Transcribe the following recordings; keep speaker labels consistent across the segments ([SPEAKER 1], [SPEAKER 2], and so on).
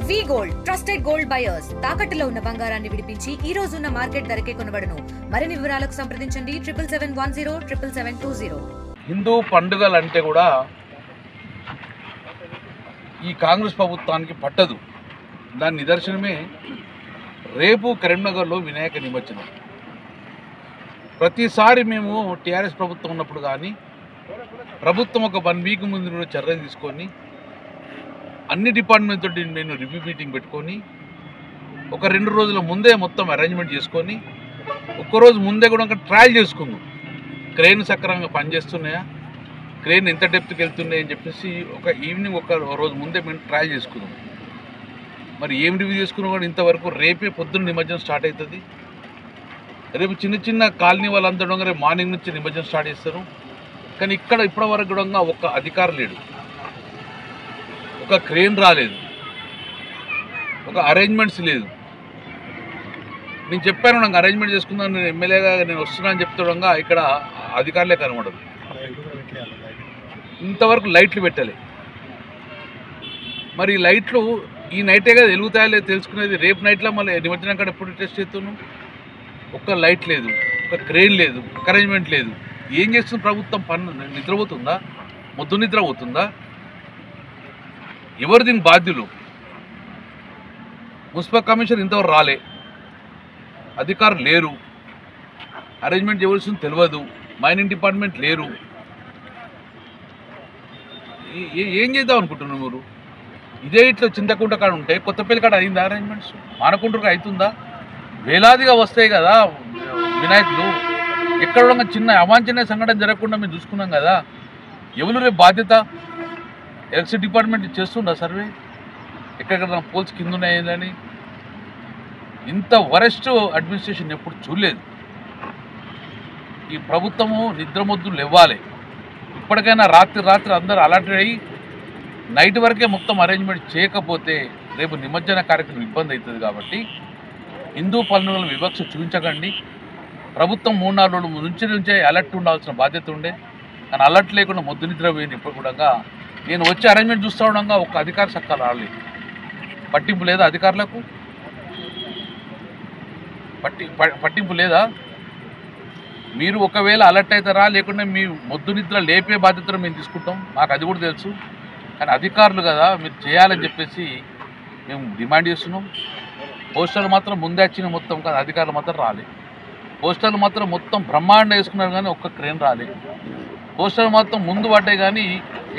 [SPEAKER 1] వి gold trusted gold buyers తాకట్టులో ఉన్న బంగారాన్ని విడిపించి ఈ రోజు ఉన్న మార్కెట్ ధరకే కొనబడును. మరిన్ని వివరాలకు సంప్రదించండి 77107720.
[SPEAKER 2] హిందూ పండుగలు అంటే కూడా ఈ కాంగ్రెస్ ప్రభుత్వానికి పట్టదు. దాని నిదర్శనమే రేపు కరీంనగర్లో వినాయక నిమజ్జనం. ప్రతిసారి మేము టీఆర్ఎస్ ప్రభుత్వం ఉన్నప్పుడు కానీ ప్రభుత్వం ఒక 1 వీక్ ముందు చర్యలు తీసుకొని అన్ని డిపార్ట్మెంట్ తోటి నేను రివ్యూ మీటింగ్ పెట్టుకొని ఒక 2 రోజుల ముందే మొత్తం అరేంజ్మెంట్ చేసుకొని ఒక్కరోజు ముందే కూడా ట్రయల్ చేసుకుందాం. క్రెయిన్ సక్రమంగా పనిచేస్తున్నాయా, క్రెయిన్ ఎంత డెప్త్కి వెళ్తున్నాయి అని చెప్పేసి ఒక ఈవినింగ్ ఒక రోజు ముందే మేము ట్రయల్ చేసుకుందాం. మరి ఏం రివ్యూ చేసుకున్నా కూడా ఇంతవరకు రేపే పొద్దున్న నిమజ్జనం స్టార్ట్ అవుతుంది. రేపు చిన్న చిన్న కాలనీ వాళ్ళందరూ రేపు మార్నింగ్ నుంచి నిమజ్జనం స్టార్ట్ చేస్తారు. కానీ ఇక్కడ ఇప్పటి వరకు కూడా ఒక్క అధికారం లేడు, ఒక క్రెయిన్ రాలేదు, ఒక అరేంజ్మెంట్స్ లేదు. నేను చెప్పాను నాకు అరేంజ్మెంట్ చేసుకుందాను, నేను ఎమ్మెల్యేగా నేను వస్తున్నా అని చెప్తుండగా ఇక్కడ అధికారులే కనబడదు. ఇంతవరకు లైట్లు పెట్టలే. మరి ఈ లైట్లు ఈ నైటే కదా వెలుగుతాయో లేదు తెలుసుకునేది. రేపు నైట్లో మళ్ళీ నిమజ్జనం కాడ ఎప్పుడు టెస్ట్ చేస్తున్నాం. ఒక్క లైట్ లేదు, ఒక క్రెయిన్ లేదు, ఒక అరేంజ్మెంట్ లేదు. ఏం చేస్తుంది ప్రభుత్వం? పన్ను నిద్రపోతుందా? మొద్దు నిద్రపోతుందా? ఎవరు దీనికి బాధ్యులు? మున్సిపల్ కమిషనర్ ఇంతవరకు రాలే, అధికారులు లేరు, అరేంజ్మెంట్ చేయవలసింది తెలియదు, మైనింగ్ డిపార్ట్మెంట్ లేరు. ఏం చేద్దాం అనుకుంటున్నారు మీరు? ఇదే ఇట్లా చింతకుంట కాడ ఉంటే కొత్తపల్లి కాడ అయిందా అరేంజ్మెంట్స్? మానకుంటకు అవుతుందా? వేలాదిగా వస్తాయి కదా వినాయకులు. ఎక్కడ చిన్న అవాంఛనీయ సంఘటన జరగకుండా మేము చూసుకున్నాం కదా. ఎవరు రేపు బాధ్యత? ఎలక్ట్రిసిటీ డిపార్ట్మెంట్ చేస్తుందా సర్వే? ఎక్కడెక్కడ పోల్స్ కింద ఉన్నాయని? ఇంత వరెస్ట్ అడ్మినిస్ట్రేషన్ ఎప్పుడు చూడలేదు. ఈ ప్రభుత్వము నిద్రమొద్దులు ఇవ్వాలి. ఇప్పటికైనా రాత్రి అందరూ అలర్ట్ అయ్యి నైట్ వరకే మొత్తం అరేంజ్మెంట్ చేయకపోతే రేపు నిమజ్జన కార్యక్రమం ఇబ్బంది అవుతుంది. కాబట్టి హిందూ పండుగల వివక్ష చూపించకండి. ప్రభుత్వం 3-4 రోజుల నుంచే అలర్ట్ ఉండాల్సిన బాధ్యత ఉండే. కానీ అలర్ట్ లేకుండా మొద్దు నిద్ర పోయింది. ఇప్పుడు కూడా నేను వచ్చి అరేంజ్మెంట్ చూస్తూ ఉండగా ఒక అధికారి సక్కలు రాలేదు. పట్టింపు లేదా అధికారులకు? పట్టింపు లేదా? మీరు ఒకవేళ అలర్ట్ అవుతారా లేకుండా మీ మొద్దు నిద్ర లేపే బాధ్యతను మేము తీసుకుంటాం, మాకు అది కూడా తెలుసు. కానీ అధికారులు కదా మీరు చేయాలని చెప్పేసి మేము డిమాండ్ చేస్తున్నాం. పోస్టర్లు మాత్రం ముందే వచ్చిన మొత్తం కాదు, అధికారులు మాత్రం రాలేదు. పోస్టర్లు మాత్రం మొత్తం బ్రహ్మాండ వేసుకున్నారు కానీ ఒక్క క్రెయిన్ రాలేదు. పోస్టర్లు మాత్రం ముందు పడ్డాయి కానీ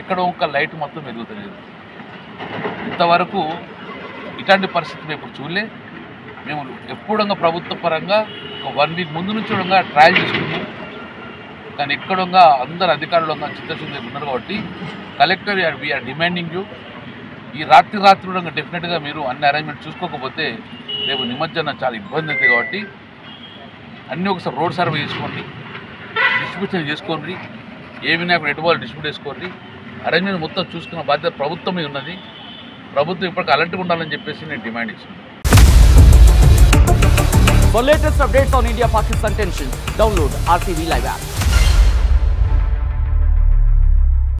[SPEAKER 2] ఎక్కడ ఒక్క లైట్ మొత్తం వెలుగుతలేదు. ఇంతవరకు ఇట్లాంటి పరిస్థితి మేము ఇప్పుడు చూడలే. మేము ఎప్పుడూ ప్రభుత్వ పరంగా ఒక 1 వీక్ ముందు నుంచి కూడా ట్రయల్ చేసుకున్నాం. కానీ ఎక్కడ అందరు అధికారులు చిత్తశుద్ధి ఉన్నారు. కాబట్టి కలెక్టర్ వీఆర్ డిమాండింగ్ యూ, ఈ రాత్రి కూడా డెఫినెట్గా మీరు అన్ని అరేంజ్మెంట్ చూసుకోకపోతే రేపు నిమజ్జనం చాలా ఇబ్బంది అవుతుంది. కాబట్టి అన్నీ ఒకసారి రోడ్ సర్వే చేసుకోండి, డిస్ట్రిబ్యూషన్ చేసుకోండి, ఏ వినాయకుడు ఎటువాళ్ళు డిస్ట్రిబ్యూట్ చేసుకోండి. అరేంజ్మెంట్ మొత్తం చూసుకున్న బాధ్యత ప్రభుత్వం మీద ఉన్నది. ప్రభుత్వం ఇప్పటికీ అలర్ట్గా ఉండాలని చెప్పేసి నేను డిమాండ్ ఇస్తున్నాను.
[SPEAKER 3] For latest updates on India-Pakistan tensions, download RTV Live app.